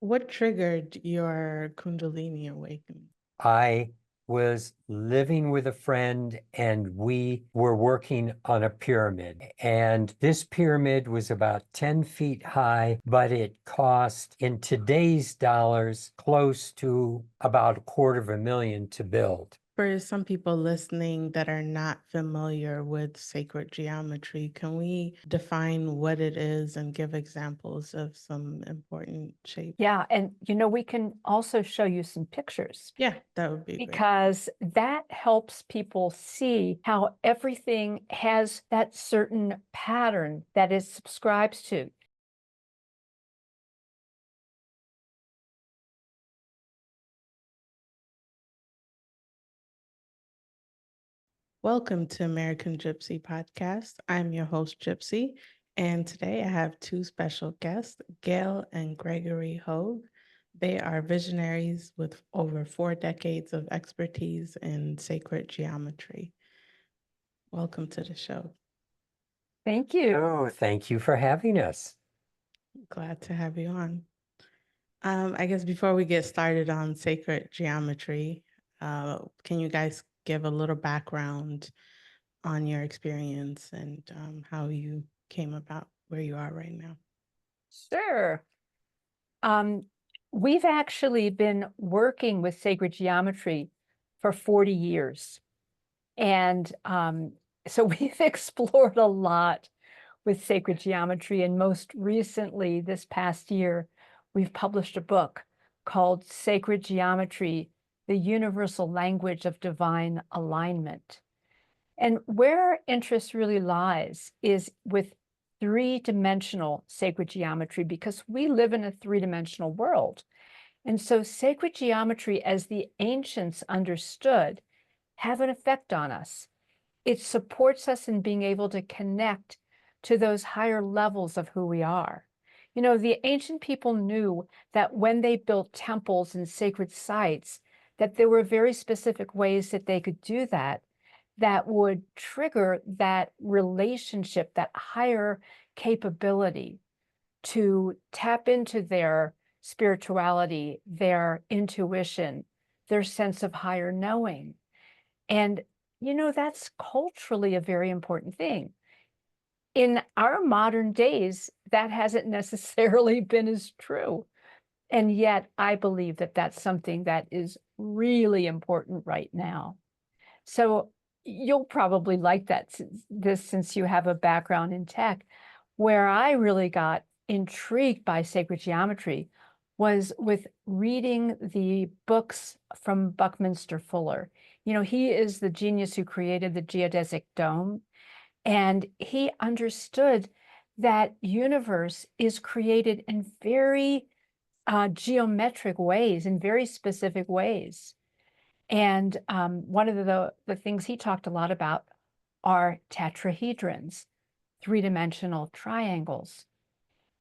What triggered your Kundalini awakening? I was living with a friend and we were working on a pyramid. And this pyramid was about 10 feet high, but it cost in today's dollars close to about $250,000 to build. For some people listening that are not familiar with sacred geometry, can we define what it is and give examples of some important shapes? Yeah, and we can also show you some pictures Yeah, that would be great. because that helps people see how everything has that certain pattern that it subscribes to. Welcome to American Gypsy Podcast. I'm your host, Gypsy, and today I have two special guests, Gail and Gregory Hoag. They are visionaries with over 4 decades of expertise in sacred geometry. Welcome to the show. Thank you. Oh, thank you for having us. Glad to have you on. I guess before we get started on sacred geometry, can you guys give a little background on your experience and how you came about where you are right now? Sure. We've actually been working with sacred geometry for 40 years. And so we've explored a lot with sacred geometry. And most recently, this past year, we've published a book called Sacred Geometry, the Universal Language of Divine Alignment. And where our interest really lies is with three-dimensional sacred geometry, because we live in a three-dimensional world. And so sacred geometry, as the ancients understood, have an effect on us. It supports us in being able to connect to those higher levels of who we are. The ancient people knew that when they built temples and sacred sites, that there were very specific ways that they could do that would trigger that relationship, that higher capability to tap into their spirituality, their intuition, their sense of higher knowing. And, that's culturally a very important thing. In our modern days, that hasn't necessarily been as true. And yet I believe that that's something that is really important right now. So you'll probably like since you have a background in tech. Where I really got intrigued by sacred geometry was with reading the books from Buckminster Fuller. He is the genius who created the geodesic dome, and he understood that universe is created in very geometric ways, in very specific ways. And one of the things he talked a lot about are tetrahedrons, three-dimensional triangles.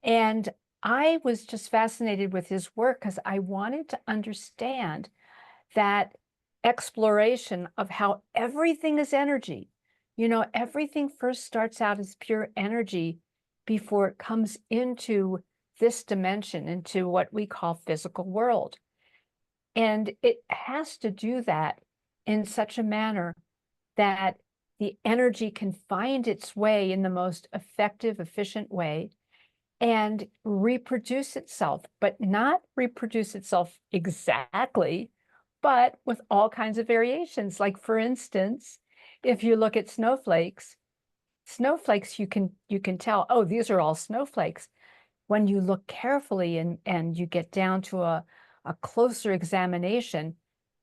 And I was just fascinated with his work because I wanted to understand that exploration of how everything is energy. Everything first starts out as pure energy before it comes into this dimension, into what we call physical world. And it has to do that in such a manner that the energy can find its way in the most effective, efficient way and reproduce itself, but not reproduce itself exactly, but with all kinds of variations. Like, for instance, if you look at snowflakes, you can tell, oh, these are all snowflakes. When you look carefully and you get down to a closer examination,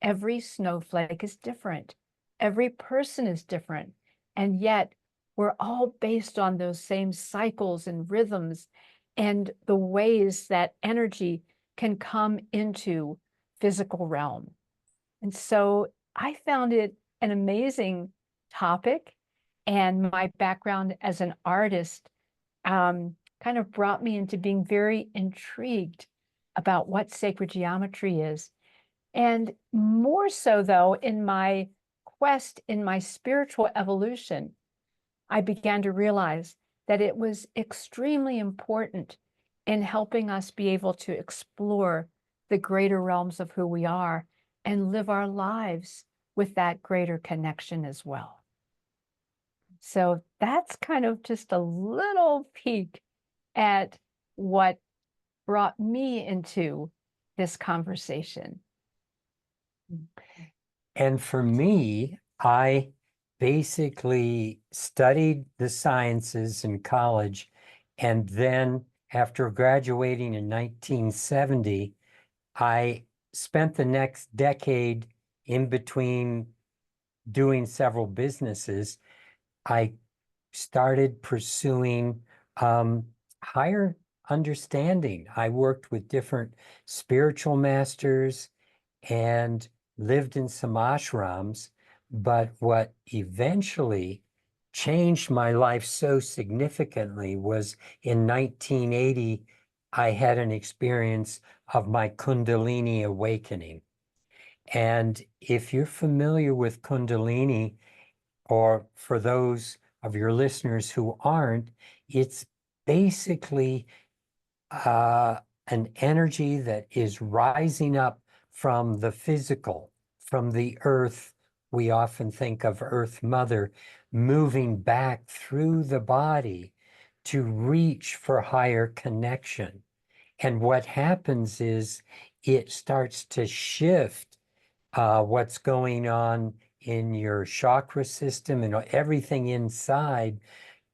every snowflake is different. Every person is different. And yet we're all based on those same cycles and rhythms and the ways that energy can come into physical realm. And so I found it an amazing topic, and my background as an artist kind of brought me into being very intrigued about what sacred geometry is. And more so, though, in my quest, in my spiritual evolution, I began to realize that it was extremely important in helping us be able to explore the greater realms of who we are and live our lives with that greater connection as well. So that's kind of just a little peek at what brought me into this conversation. And for me, I basically studied the sciences in college. And then after graduating in 1970, I spent the next decade in between doing several businesses. I started pursuing higher understanding. I worked with different spiritual masters and lived in some ashrams. But what eventually changed my life so significantly was in 1980, I had an experience of my Kundalini awakening. And if you're familiar with Kundalini, or for those of your listeners who aren't, it's basically an energy that is rising up from the physical, from the earth. We often think of Earth Mother, moving back through the body to reach for higher connection. And what happens is it starts to shift what's going on in your chakra system and everything inside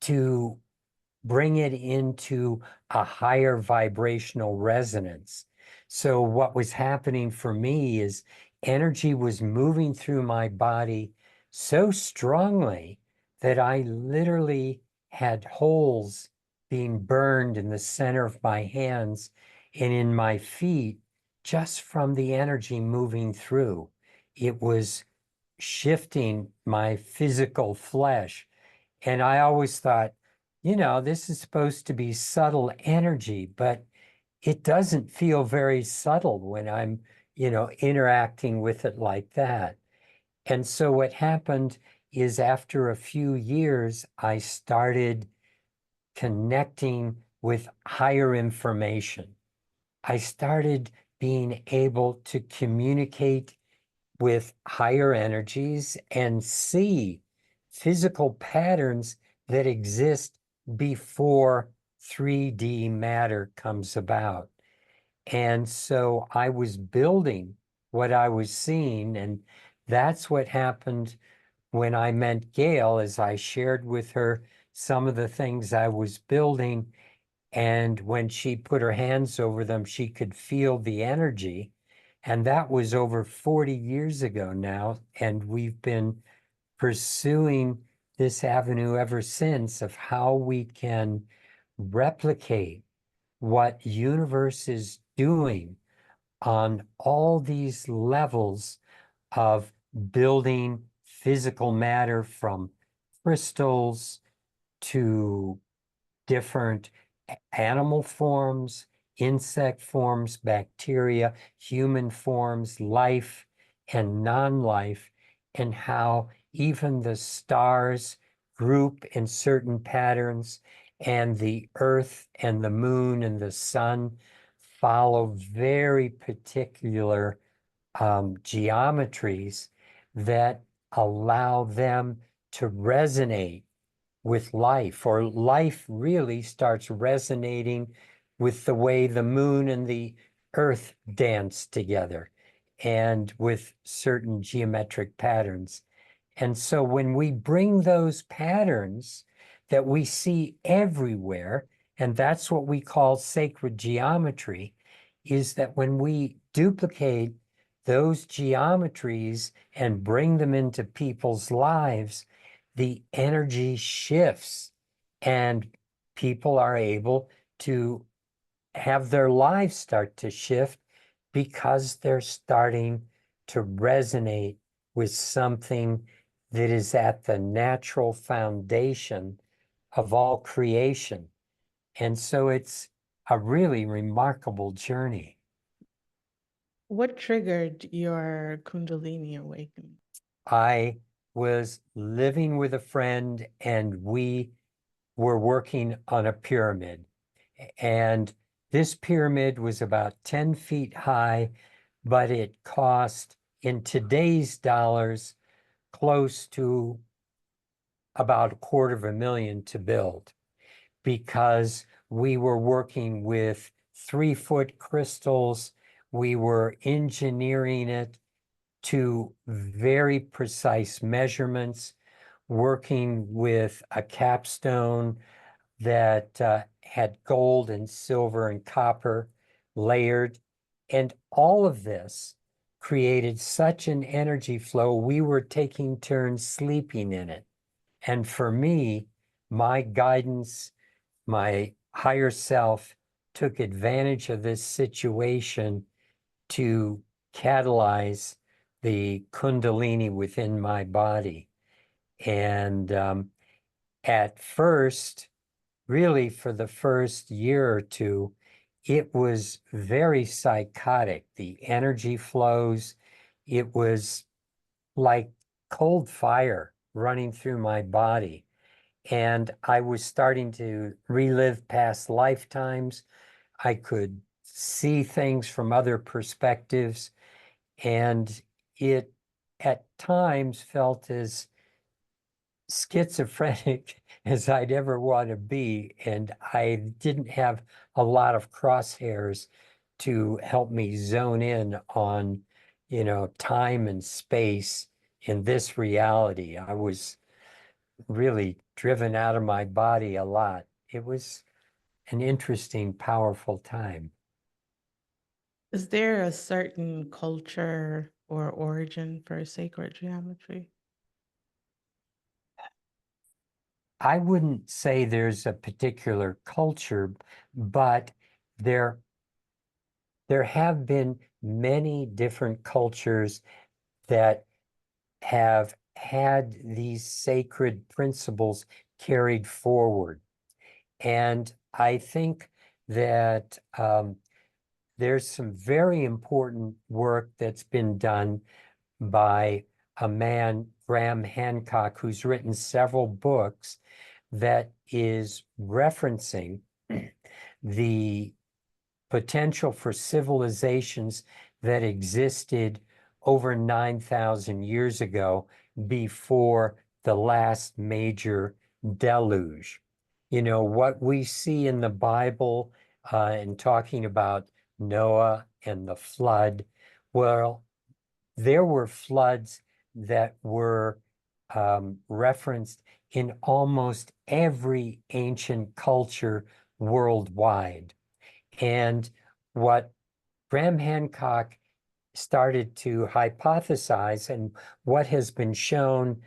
to bring it into a higher vibrational resonance. So what was happening for me is energy was moving through my body so strongly that I literally had holes being burned in the center of my hands and in my feet just from the energy moving through. It was shifting my physical flesh. And I always thought, this is supposed to be subtle energy, but it doesn't feel very subtle when I'm, interacting with it like that. And so what happened is after a few years, I started connecting with higher information. I started being able to communicate with higher energies and see physical patterns that exist before 3D matter comes about. And so I was building what I was seeing, and that's what happened when I met Gail, as I shared with her some of the things I was building. And when she put her hands over them, she could feel the energy. And that was over 40 years ago now. And we've been pursuing this avenue ever since of how we can replicate what universe is doing on all these levels of building physical matter, from crystals to different animal forms, insect forms, bacteria, human forms, life and non-life, and how even the stars group in certain patterns, and the earth and the moon and the sun follow very particular geometries that allow them to resonate with life, or life really starts resonating with the way the moon and the earth dance together and with certain geometric patterns. And so when we bring those patterns that we see everywhere, and that's what we call sacred geometry, is that when we duplicate those geometries and bring them into people's lives, the energy shifts and people are able to have their lives start to shift because they're starting to resonate with something that is at the natural foundation of all creation. And so it's a really remarkable journey. What triggered your Kundalini awakening? I was living with a friend and we were working on a pyramid. And this pyramid was about 10 feet high, but it cost in today's dollars close to about $250,000 to build, because we were working with 3-foot crystals. We were engineering it to very precise measurements, working with a capstone that had gold and silver and copper layered. And all of this created such an energy flow. We were taking turns sleeping in it. And for me, my guidance, my higher self took advantage of this situation to catalyze the Kundalini within my body. And at first, really for the first year or two, it was very psychotic. The energy flows, it was like cold fire running through my body. And I was starting to relive past lifetimes. I could see things from other perspectives. And it at times felt as schizophrenic as I'd ever want to be. And I didn't have a lot of crosshairs to help me zone in on, time and space in this reality. I was really driven out of my body a lot. It was an interesting, powerful time. Is there a certain culture or origin for sacred geometry? I wouldn't say there's a particular culture, but there have been many different cultures that have had these sacred principles carried forward. And I think that there's some very important work that's been done by a man, Graham Hancock, who's written several books that is referencing the potential for civilizations that existed over 9,000 years ago before the last major deluge. What we see in the Bible and talking about Noah and the flood, well, there were floods that were referenced in almost every ancient culture worldwide. And what Graham Hancock started to hypothesize, and what has been shown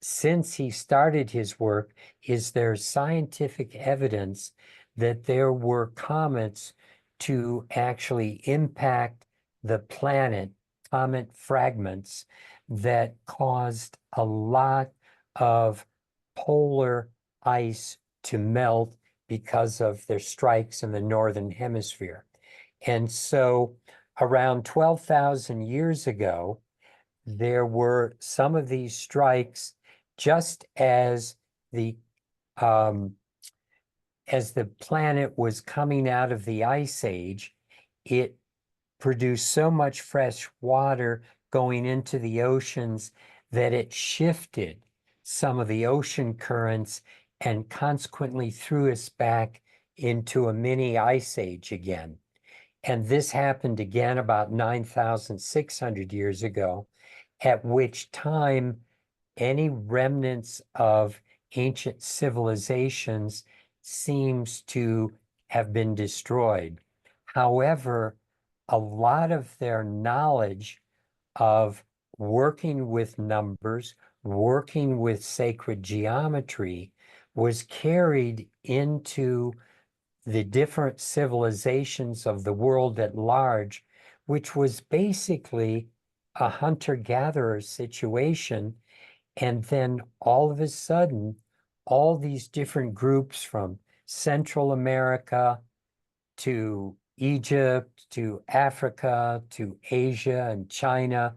since he started his work, is there's scientific evidence that there were comets to actually impact the planet, comet fragments that caused a lot of polar ice to melt because of their strikes in the northern hemisphere. And so around 12,000 years ago, there were some of these strikes, just as the planet was coming out of the ice age. It produced so much fresh water going into the oceans that it shifted some of the ocean currents and consequently threw us back into a mini ice age again. And this happened again about 9,600 years ago, at which time any remnants of ancient civilizations seems to have been destroyed. However, a lot of their knowledge of working with numbers, working with sacred geometry, was carried into the different civilizations of the world at large, which was basically a hunter-gatherer situation. And then all of a sudden, all these different groups from Central America to Egypt, to Africa, to Asia and China,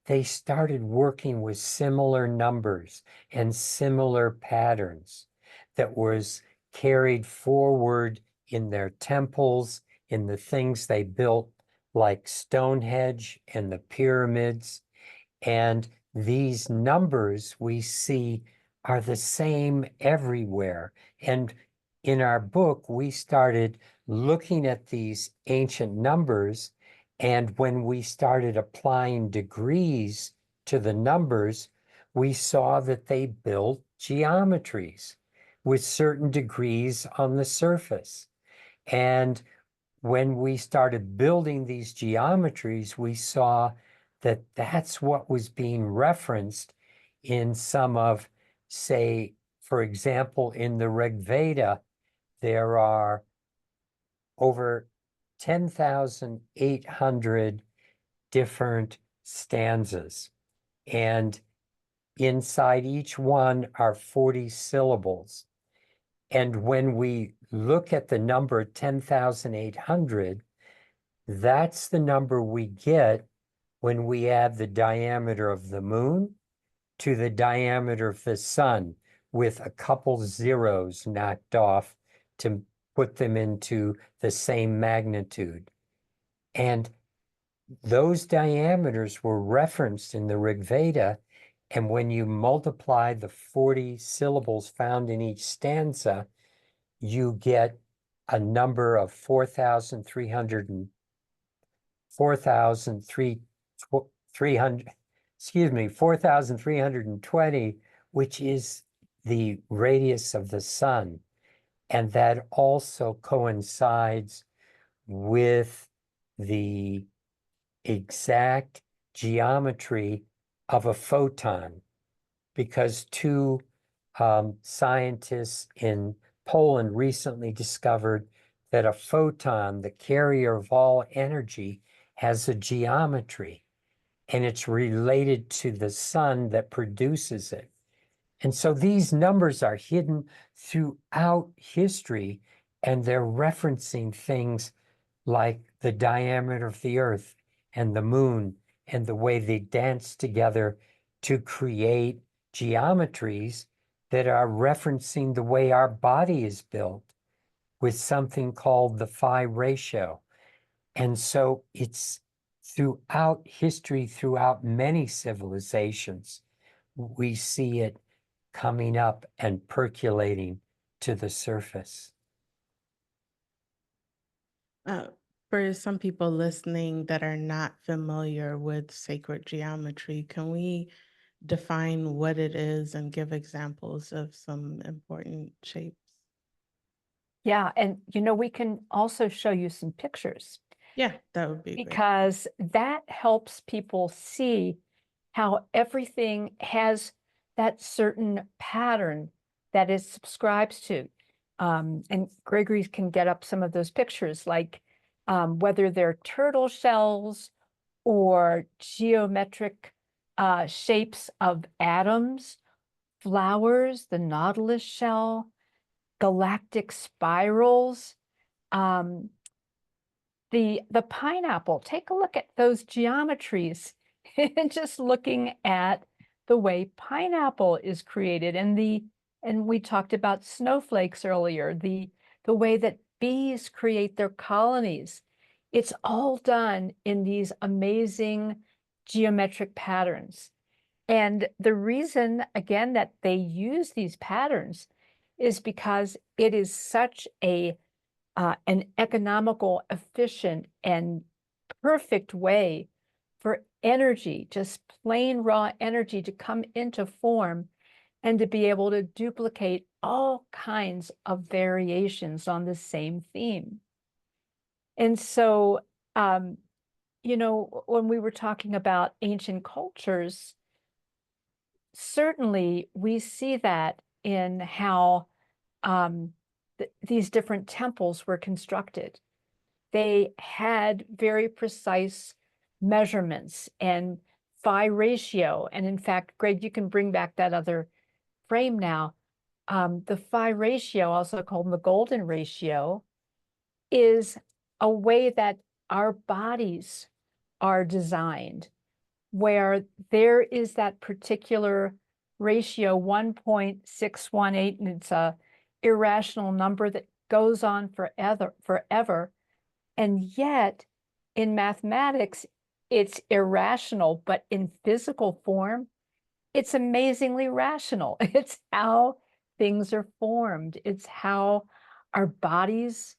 they started working with similar numbers and similar patterns that was carried forward in their temples, in the things they built, like Stonehenge and the pyramids. And these numbers we see are the same everywhere. And in our book, we started looking at these ancient numbers. And when we started applying degrees to the numbers, we saw that they built geometries with certain degrees on the surface. And when we started building these geometries, we saw that that's what was being referenced in some of, say, for example, in the Rig Veda, there are over 10,800 different stanzas. And inside each one are 40 syllables. And when we look at the number 10,800, that's the number we get when we add the diameter of the moon to the diameter of the sun, with a couple zeros knocked off to put them into the same magnitude. And those diameters were referenced in the Rig Veda. And when you multiply the 40 syllables found in each stanza, you get a number of 4,300, excuse me, 4,320, which is the radius of the sun. And that also coincides with the exact geometry of a photon, because two scientists in Poland recently discovered that a photon, the carrier of all energy, has a geometry, and it's related to the sun that produces it. And so these numbers are hidden throughout history, and they're referencing things like the diameter of the earth and the moon and the way they dance together to create geometries that are referencing the way our body is built, with something called the phi ratio. And so it's throughout history, throughout many civilizations, we see it coming up and percolating to the surface. For some people listening that are not familiar with sacred geometry, can we define what it is and give examples of some important shapes? Yeah, and we can also show you some pictures, Yeah, that would be great. because that helps people see how everything has that certain pattern that it subscribes to. And Gregory can get up some of those pictures, like whether they're turtle shells or geometric shapes of atoms, flowers, the nautilus shell, galactic spirals, the pineapple. Take a look at those geometries and just looking at the way pineapple is created, and we talked about snowflakes earlier, the way that bees create their colonies. It's all done in these amazing geometric patterns. And the reason, again, that they use these patterns is because it is such an economical, efficient, and perfect way for energy, just plain raw energy, to come into form and to be able to duplicate all kinds of variations on the same theme. And so, when we were talking about ancient cultures, certainly we see that in how these different temples were constructed. They had very precise measurements and phi ratio. And in fact, Greg, you can bring back that other frame now. The phi ratio, also called the golden ratio, is a way that our bodies are designed, where there is that particular ratio, 1.618, and it's a irrational number that goes on forever. And yet in mathematics, it's irrational, but in physical form, it's amazingly rational. It's how things are formed. It's how our bodies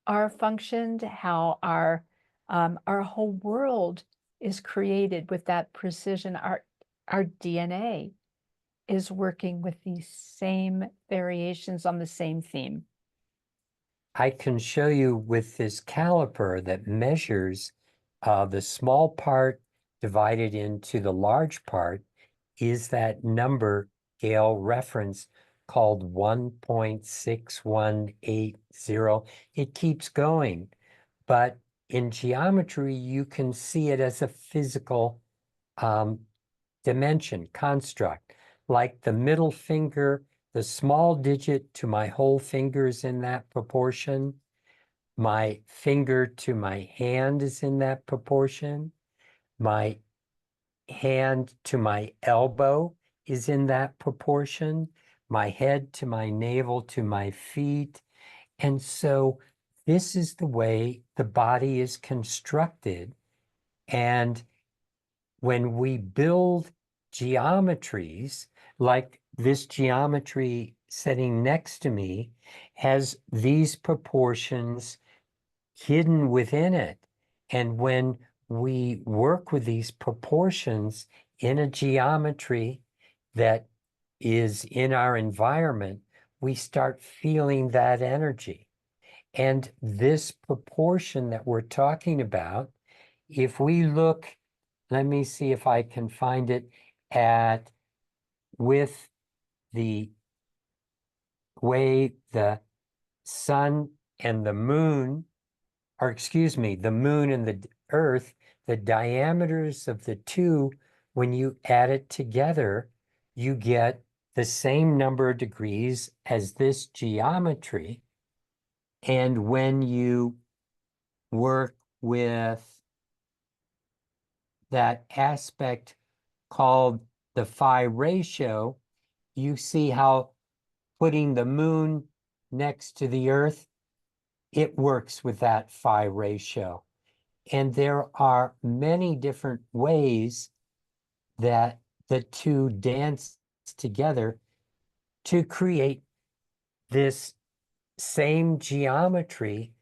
are functioned, how our whole world is created with that precision. Our DNA is working with these same variations on the same theme. I can show you with this caliper that measures the small part divided into the large part is that number Gail referenced called 1.6180. It keeps going, but in geometry, you can see it as a physical dimension, construct, like the middle finger, the small digit to my whole finger is in that proportion. My finger to my hand is in that proportion. My hand to my elbow is in that proportion. My head to my navel to my feet. And so this is the way the body is constructed. And when we build geometries, like this geometry sitting next to me has these proportions hidden within it. And when we work with these proportions in a geometry that is in our environment, we start feeling that energy. And this proportion that we're talking about, if we look, let me see if I can find it at with the way the sun and the moon, or excuse me, the moon and the earth, the diameters of the two, when you add it together, you get the same number of degrees as this geometry. And when you work with that aspect called the phi ratio, you see how putting the moon next to the earth, it works with that phi ratio. And there are many different ways that the two dance together to create this same geometry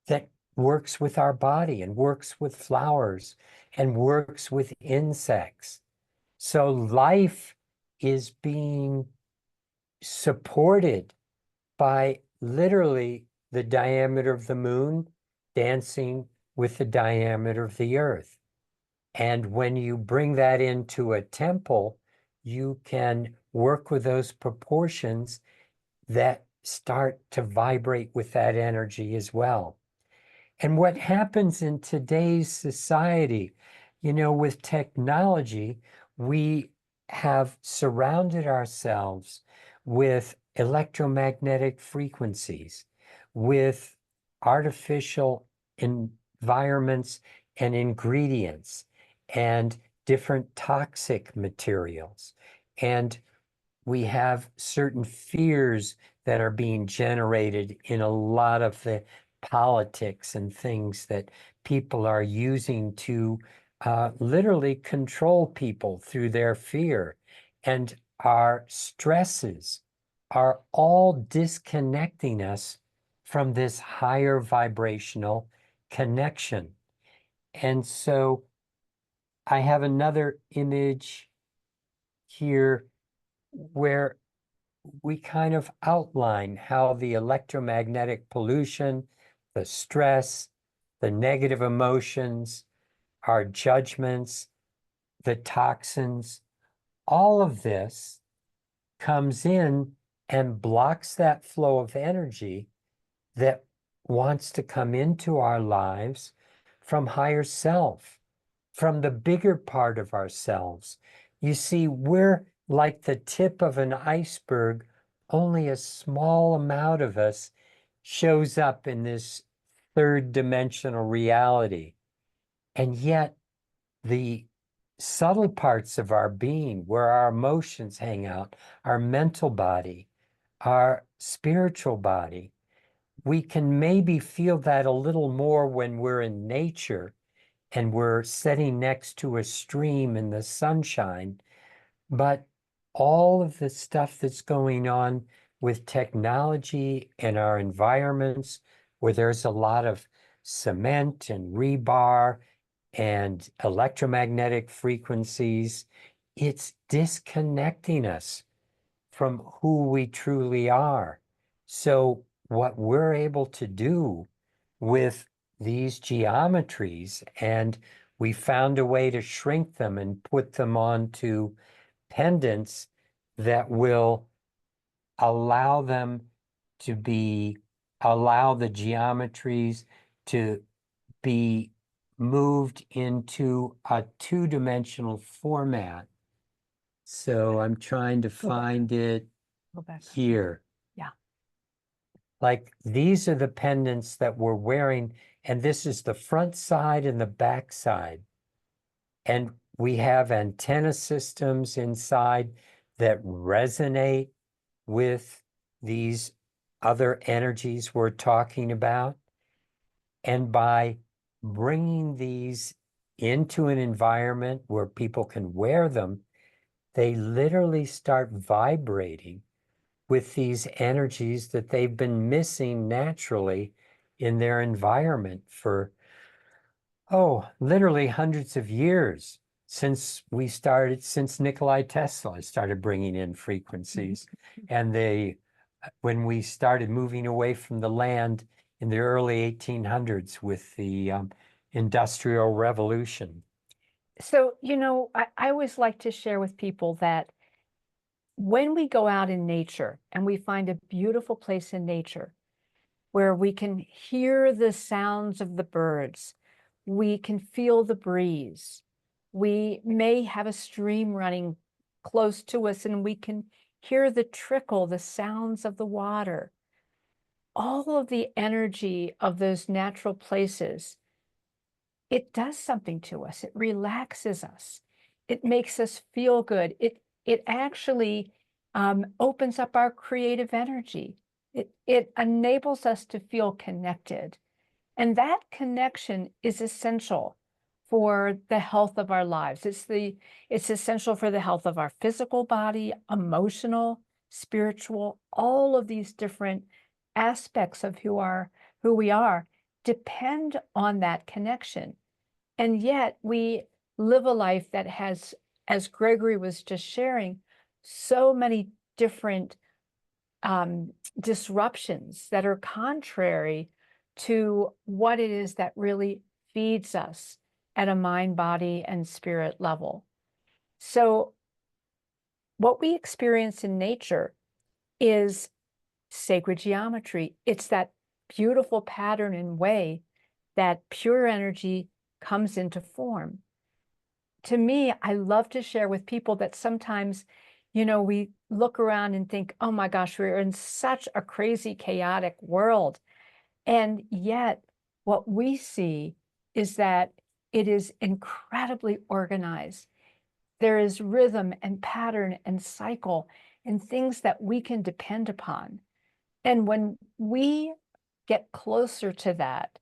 that works with our body and works with flowers and works with insects. So life is being supported by literally the diameter of the moon dancing with the diameter of the earth. And when you bring that into a temple, you can work with those proportions that start to vibrate with that energy as well. And what happens in today's society, with technology, we have surrounded ourselves with electromagnetic frequencies, with artificial environments and ingredients, and different toxic materials. And we have certain fears that are being generated in a lot of the politics and things that people are using to literally control people through their fear. And our stresses are all disconnecting us from this higher vibrational connection. And so I have another image here where we kind of outline how the electromagnetic pollution, the stress, the negative emotions, our judgments, the toxins, all of this comes in and blocks that flow of energy that wants to come into our lives from higher self, from the bigger part of ourselves. You see, we're like the tip of an iceberg. Only a small amount of us shows up in this third dimensional reality. And yet the subtle parts of our being, where our emotions hang out, our mental body, our spiritual body, we can maybe feel that a little more when we're in nature and we're sitting next to a stream in the sunshine. But all of the stuff that's going on with technology and our environments, where there's a lot of cement and rebar and electromagnetic frequencies, it's disconnecting us from who we truly are. So what we're able to do with these geometries, and we found a way to shrink them and put them onto pendants that will allow them to allow the geometries to be moved into a two-dimensional format. So I'm trying to find it Go back. here. Yeah. Like these are the pendants that we're wearing, and this is the front side and the back side. And we have antenna systems inside that resonate with these other energies we're talking about. And by bringing these into an environment where people can wear them, they literally start vibrating with these energies that they've been missing naturally in their environment for, literally hundreds of years since Nikolai Tesla started bringing in frequencies. And when we started moving away from the land in the early 1800s with the Industrial Revolution. So, I always like to share with people that when we go out in nature and we find a beautiful place in nature where we can hear the sounds of the birds, we can feel the breeze, we may have a stream running close to us and we can hear the trickle, the sounds of the water. All of the energy of those natural places, it does something to us. It relaxes us. It makes us feel good. It actually opens up our creative energy. It enables us to feel connected. And that connection is essential for the health of our lives. It's essential for the health of our physical body, emotional, spiritual, all of these different aspects of who we are depend on that connection. And yet we live a life that has, as Gregory was just sharing, so many different disruptions that are contrary to what it is that really feeds us at a mind, body, and spirit level. So what we experience in nature is sacred geometry. It's that beautiful pattern and way that pure energy comes into form. To me, I love to share with people that sometimes, we look around and think, oh my gosh, we're in such a crazy, chaotic world. And yet what we see is that it is incredibly organized. There is rhythm and pattern and cycle and things that we can depend upon. And when we get closer to that,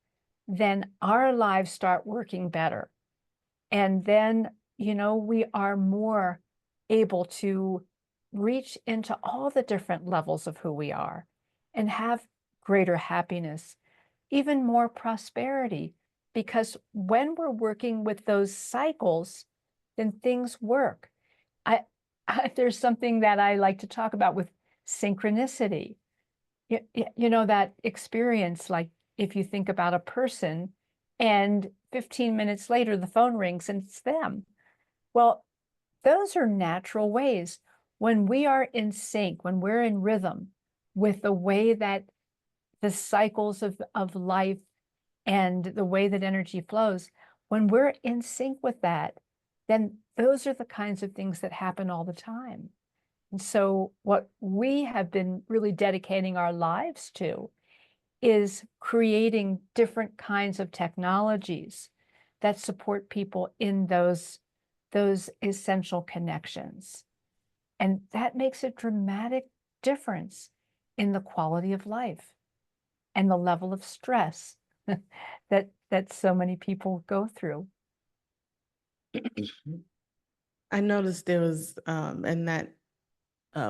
then our lives start working better. And then, we are more able to reach into all the different levels of who we are and have greater happiness, even more prosperity. Because when we're working with those cycles, then things work. There's something that I like to talk about with synchronicity. That experience, like if you think about a person and 15 minutes later, the phone rings and it's them. Well, those are natural ways. When we are in sync, when we're in rhythm with the way that the cycles of life and the way that energy flows, when we're in sync with that, then those are the kinds of things that happen all the time. And so what we have been really dedicating our lives to is creating different kinds of technologies that support people in those essential connections. And that makes a dramatic difference in the quality of life. and the level of stress that so many people go through. I noticed there was in that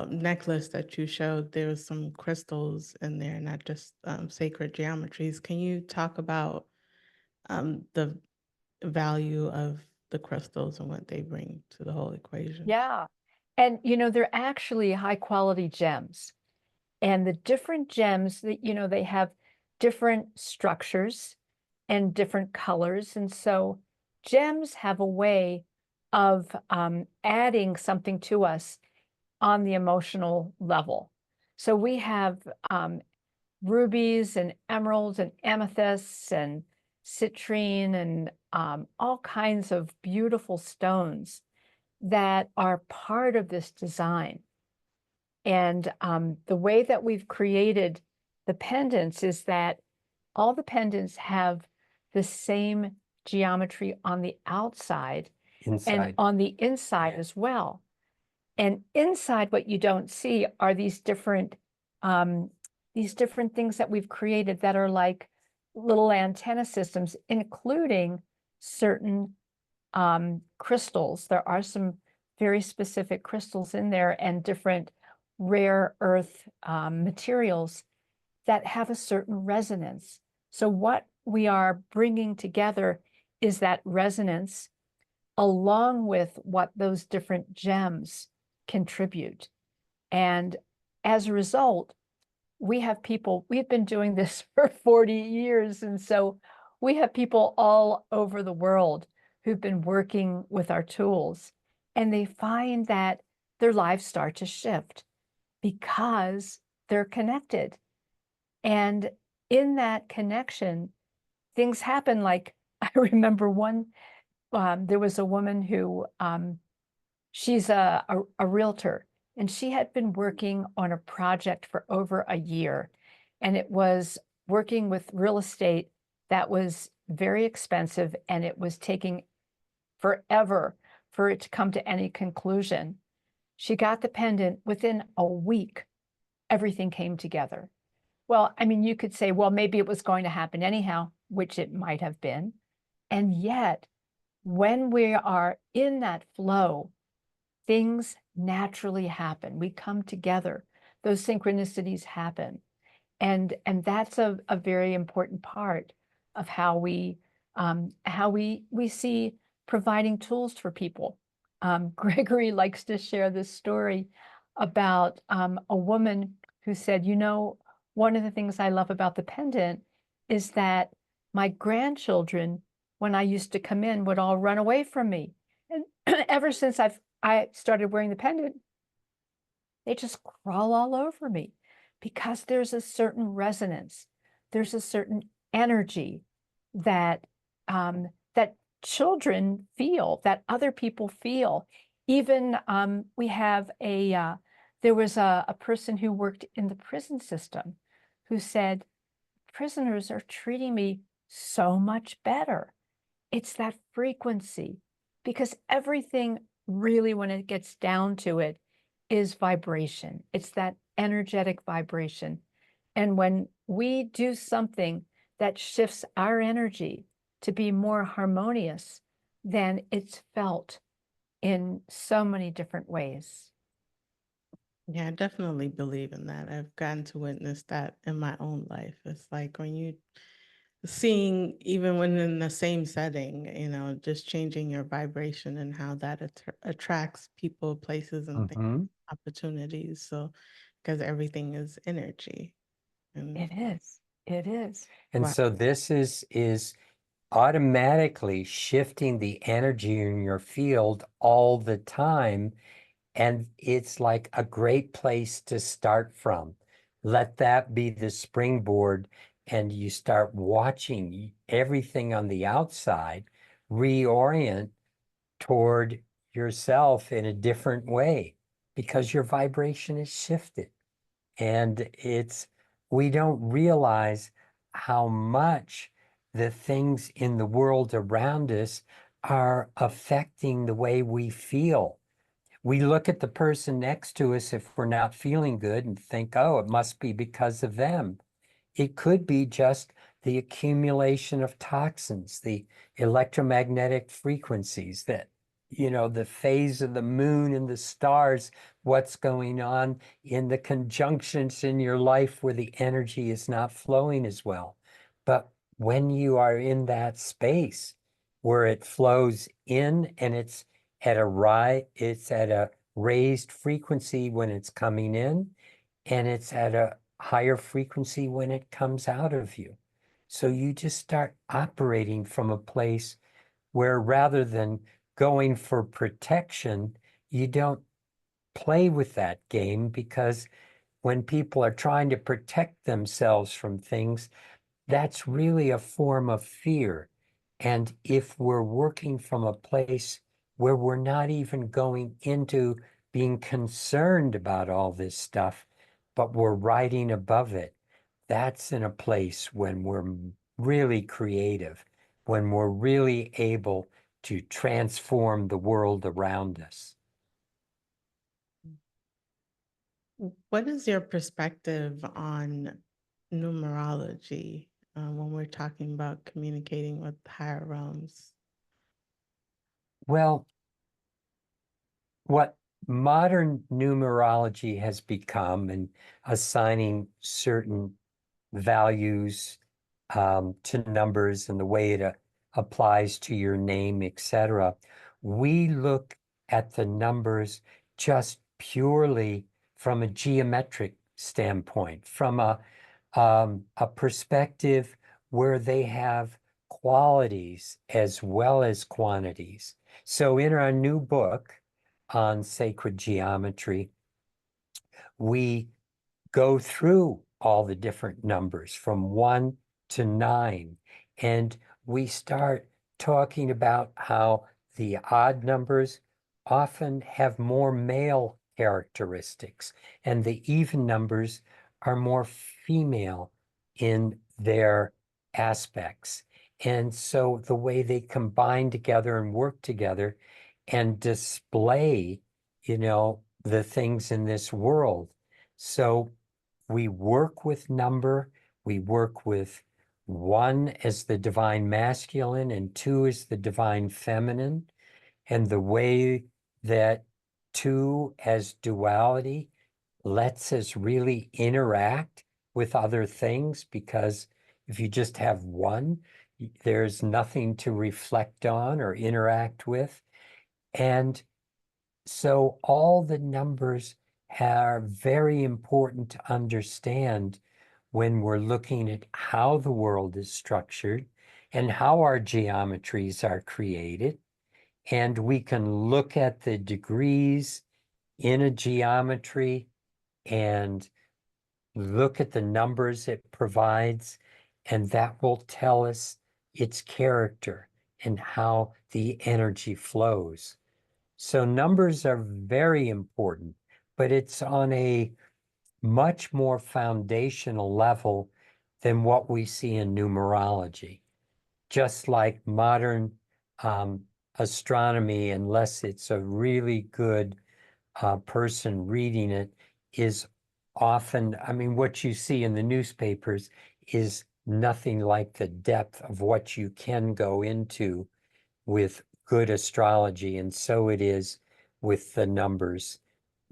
necklace that you showed, there was some crystals in there, not just sacred geometries. Can you talk about the value of the crystals and what they bring to the whole equation? Yeah. And, they're actually high quality gems. And the different gems that, they have different structures and different colors. And so gems have a way of adding something to us on the emotional level. So we have rubies and emeralds and amethysts and citrine and all kinds of beautiful stones that are part of this design. And the way that we've created the pendants is that all the pendants have the same geometry on the outside and Inside. on the inside as well. And inside, what you don't see are these different things that we've created that are like little antenna systems, including certain crystals. There are some very specific crystals in there and different rare earth materials that have a certain resonance. So what we are bringing together is that resonance along with what those different gems contribute. And as a result, we've been doing this for 40 years. And so we have people all over the world who've been working with our tools, and they find that their lives start to shift because they're connected. And in that connection, things happen. Like I remember there was a woman who, she's a realtor, and she had been working on a project for over a year. And it was working with real estate that was very expensive, and it was taking forever for it to come to any conclusion. She got the pendant within a week, everything came together. Well, I mean, you could say, well, maybe it was going to happen anyhow, which it might have been. And yet, when we are in that flow, things naturally happen. We come together. Those synchronicities happen. And that's a very important part of how we see providing tools for people. Gregory likes to share this story about a woman who said, one of the things I love about the pendant is that my grandchildren, when I used to come in, would all run away from me. And ever since I started wearing the pendant, they just crawl all over me because there's a certain resonance. There's a certain energy that that children feel, that other people feel. Even we have there was a person who worked in the prison system who said, prisoners are treating me so much better. It's that frequency, because everything really, when it gets down to it, is vibration. It's that energetic vibration. And when we do something that shifts our energy to be more harmonious, then it's felt in so many different ways. Yeah, I definitely believe in that. I've gotten to witness that in my own life. It's like when you seeing, even when in the same setting, just changing your vibration and how that attracts people, places, and things, opportunities. So, because everything is energy. And It is. It is. And Wow. so this is automatically shifting the energy in your field all the time. And it's like a great place to start from. Let that be the springboard, and you start watching everything on the outside reorient toward yourself in a different way because your vibration is shifted. And we don't realize how much the things in the world around us are affecting the way we feel. We look at the person next to us if we're not feeling good and think, oh, it must be because of them. it could be just the accumulation of toxins, the electromagnetic frequencies that, the phase of the moon and the stars, what's going on in the conjunctions in your life where the energy is not flowing as well. But when you are in that space where it flows in and it's at a raised frequency when it's coming in, and it's at a higher frequency when it comes out of you. So you just start operating from a place where rather than going for protection, you don't play with that game, because when people are trying to protect themselves from things, that's really a form of fear. And if we're working from a place where we're not even going into being concerned about all this stuff, but we're riding above it, that's in a place when we're really creative, when we're really able to transform the world around us. What is your perspective on numerology when we're talking about communicating with higher realms? Well, what modern numerology has become, and assigning certain values to numbers and the way it applies to your name, etc., we look at the numbers just purely from a geometric standpoint, from a perspective where they have qualities as well as quantities. So in our new book on sacred geometry, we go through all the different numbers from 1 to 9, and we start talking about how the odd numbers often have more male characteristics, and the even numbers are more female in their aspects. And so the way they combine together and work together and display, the things in this world. So we work with number, we work with 1 as the divine masculine and 2 as the divine feminine. And the way that 2 as duality lets us really interact with other things, because if you just have 1, there's nothing to reflect on or interact with. And so all the numbers are very important to understand when we're looking at how the world is structured and how our geometries are created. And we can look at the degrees in a geometry and look at the numbers it provides, and that will tell us its character and how the energy flows. So numbers are very important, but it's on a much more foundational level than what we see in numerology. Just like modern astronomy, unless it's a really good person reading it, is often, what you see in the newspapers is nothing like the depth of what you can go into with good astrology. And so it is with the numbers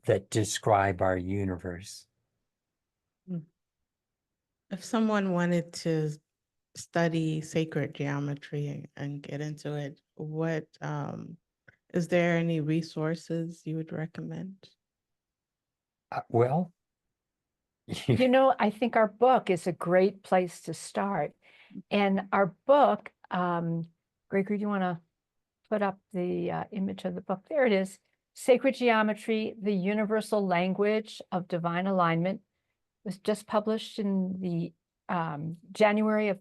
that describe our universe. If someone wanted to study sacred geometry and get into it, what is there any resources you would recommend? Well, I think our book is a great place to start. And our book, Gregory, do you want to put up the image of the book? There it is. Sacred Geometry, the Universal Language of Divine Alignment. It was just published in the January of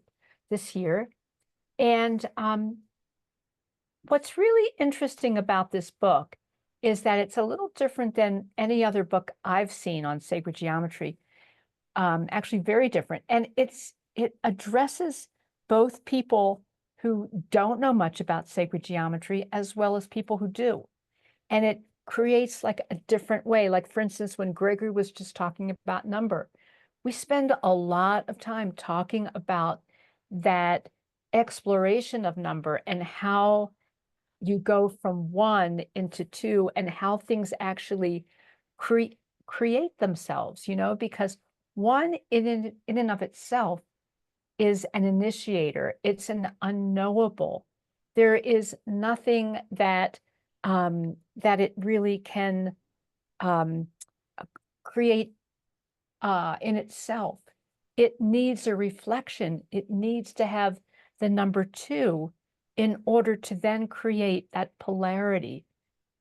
this year. And what's really interesting about this book is that it's a little different than any other book I've seen on sacred geometry. Actually very different. And it addresses both people who don't know much about sacred geometry as well as people who do. And it creates like a different way. Like, for instance, when Gregory was just talking about number, we spend a lot of time talking about that exploration of number and how you go from 1 into 2 and how things actually create themselves, because 1 in and of itself is an initiator. It's an unknowable. There is nothing that that it really can create in itself. It needs a reflection. It needs to have the number 2 in order to then create that polarity,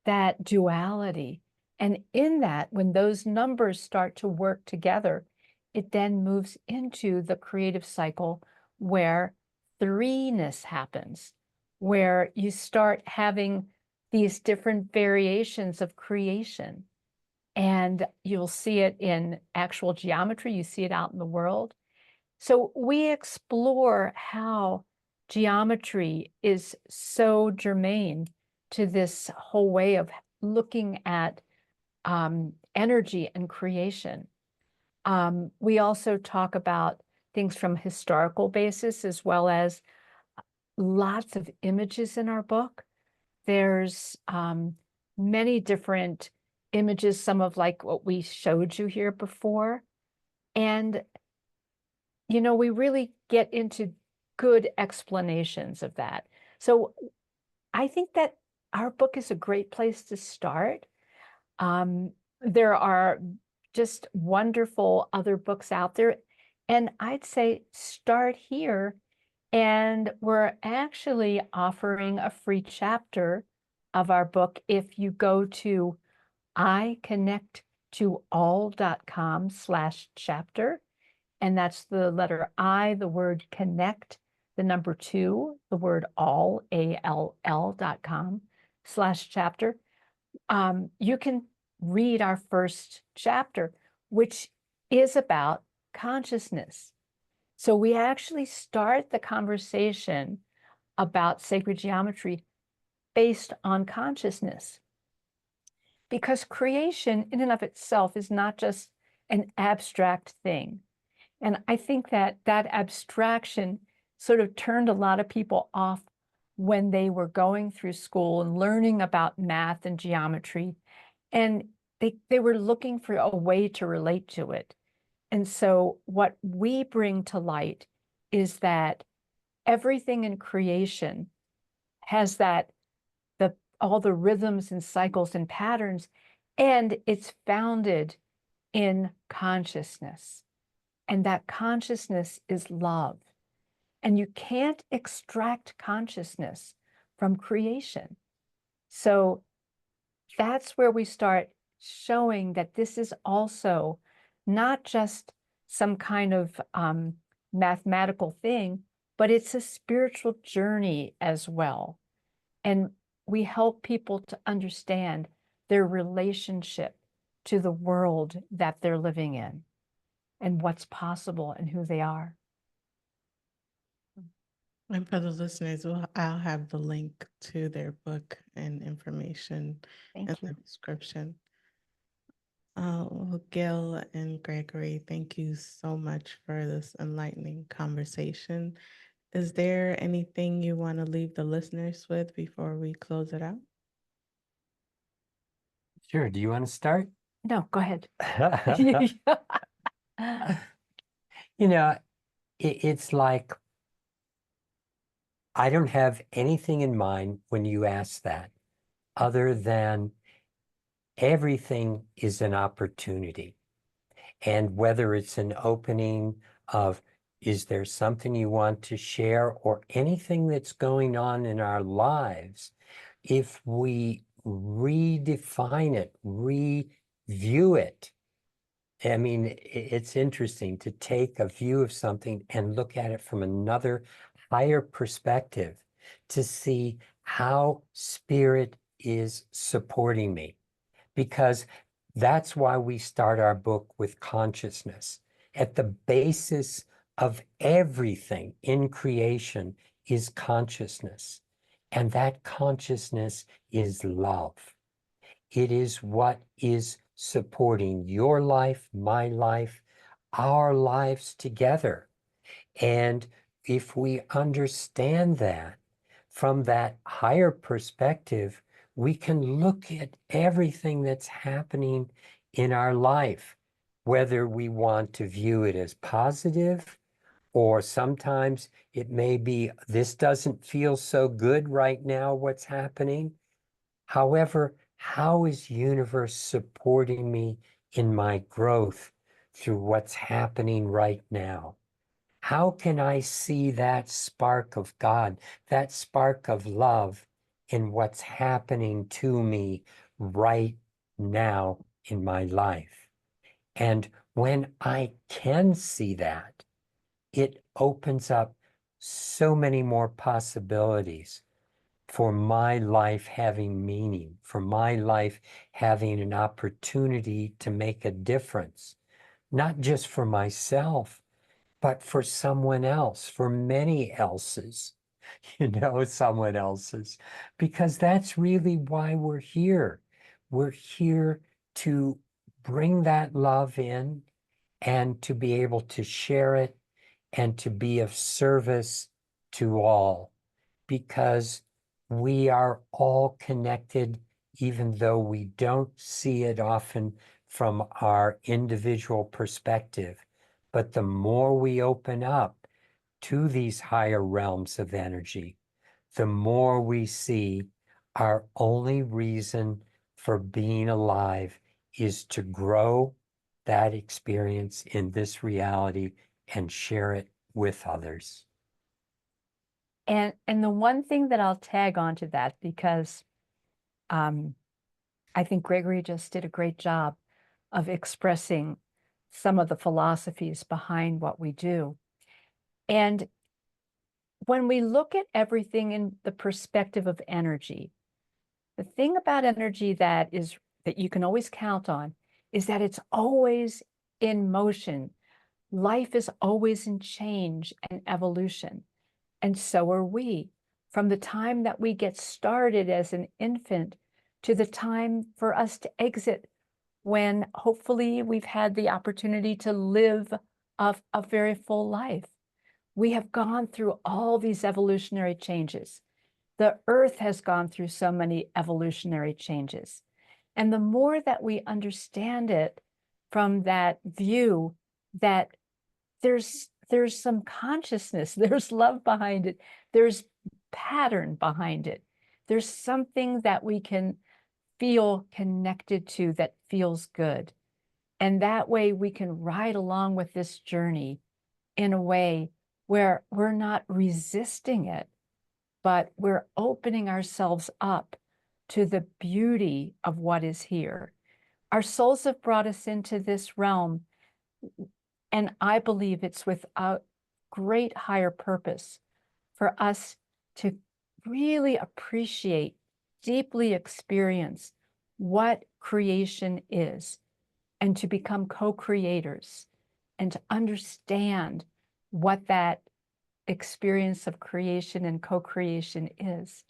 that duality. And in that, when those numbers start to work together, it then moves into the creative cycle where threeness happens, where you start having these different variations of creation. And you'll see it in actual geometry, you see it out in the world. So we explore how geometry is so germane to this whole way of looking at energy and creation. We also talk about things from historical basis as well as lots of images in our book. There's many different images, some of like what we showed you here before. And, we really get into good explanations of that. So I think that our book is a great place to start. There are just wonderful other books out there. And I'd say start here. And we're actually offering a free chapter of our book if you go to iconnecttoall.com/chapter. And that's the letter I, the word connect, the number 2, the word all, ALL.com/chapter. You can read our first chapter, which is about consciousness. So we actually start the conversation about sacred geometry based on consciousness. Because creation in and of itself is not just an abstract thing. And I think that that abstraction sort of turned a lot of people off when they were going through school and learning about math and geometry. And they were looking for a way to relate to it. And so what we bring to light is that everything in creation has all the rhythms and cycles and patterns, and it's founded in consciousness. And that consciousness is love. And you can't extract consciousness from creation. So that's where we start showing that this is also not just some kind of mathematical thing, but it's a spiritual journey as well. And we help people to understand their relationship to the world that they're living in and what's possible and who they are. And for the listeners, I'll have the link to their book and information in the description. Well, Gail and Gregory, thank you so much for this enlightening conversation. Is there anything you want to leave the listeners with before we close it out? Sure. Do you want to start? No, go ahead. It's like I don't have anything in mind when you ask that, other than everything is an opportunity. And whether it's an opening of, is there something you want to share, or anything that's going on in our lives, if we redefine it, review it. I mean, it's interesting to take a view of something and look at it from another higher perspective to see how spirit is supporting me. Because that's why we start our book with consciousness. At the basis of everything in creation is consciousness. And that consciousness is love. It is what is supporting your life, my life, our lives together. And if we understand that from that higher perspective, we can look at everything that's happening in our life, whether we want to view it as positive, or sometimes it may be, this doesn't feel so good right now, what's happening. However, how is universe supporting me in my growth through what's happening right now? How can I see that spark of God, that spark of love in what's happening to me right now in my life? And when I can see that, it opens up so many more possibilities for my life having meaning, for my life having an opportunity to make a difference, not just for myself, but for someone else, for many else's, someone else's, because that's really why we're here. We're here to bring that love in and to be able to share it and to be of service to all, because we are all connected, even though we don't see it often from our individual perspective. But the more we open up to these higher realms of energy, the more we see our only reason for being alive is to grow that experience in this reality and share it with others. And the one thing that I'll tag onto that, because I think Gregory just did a great job of expressing some of the philosophies behind what we do. And when we look at everything in the perspective of energy, the thing about energy that you can always count on is that it's always in motion. Life is always in change and evolution. And so are we. From the time that we get started as an infant to the time for us to exit, when hopefully we've had the opportunity to live a very full life. We have gone through all these evolutionary changes. The earth has gone through so many evolutionary changes. And the more that we understand it from that view, that there's some consciousness, there's love behind it, there's pattern behind it. There's something that we can feel connected to that feels good. And that way we can ride along with this journey in a way where we're not resisting it, but we're opening ourselves up to the beauty of what is here. Our souls have brought us into this realm, and I believe it's with a great higher purpose for us to really appreciate, deeply experience what creation is, and to become co-creators, and to understand what that experience of creation and co-creation is.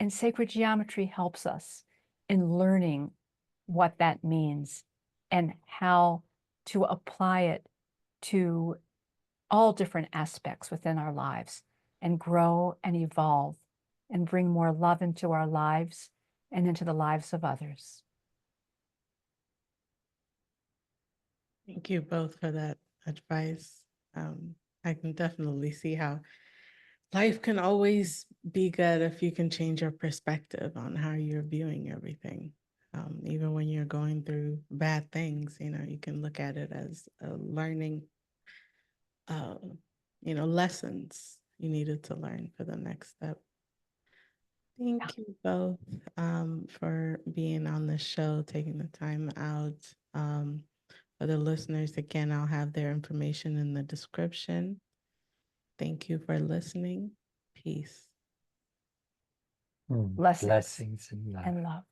And sacred geometry helps us in learning what that means and how to apply it to all different aspects within our lives and grow and evolve and bring more love into our lives and into the lives of others. Thank you both for that advice. I can definitely see how life can always be good if you can change your perspective on how you're viewing everything. Even when you're going through bad things, you can look at it as a learning, lessons you needed to learn for the next step. Thank you both for being on the show, taking the time out. For the listeners, again, I'll have their information in the description. Thank you for listening. Peace. Blessings Blessings and love. and love.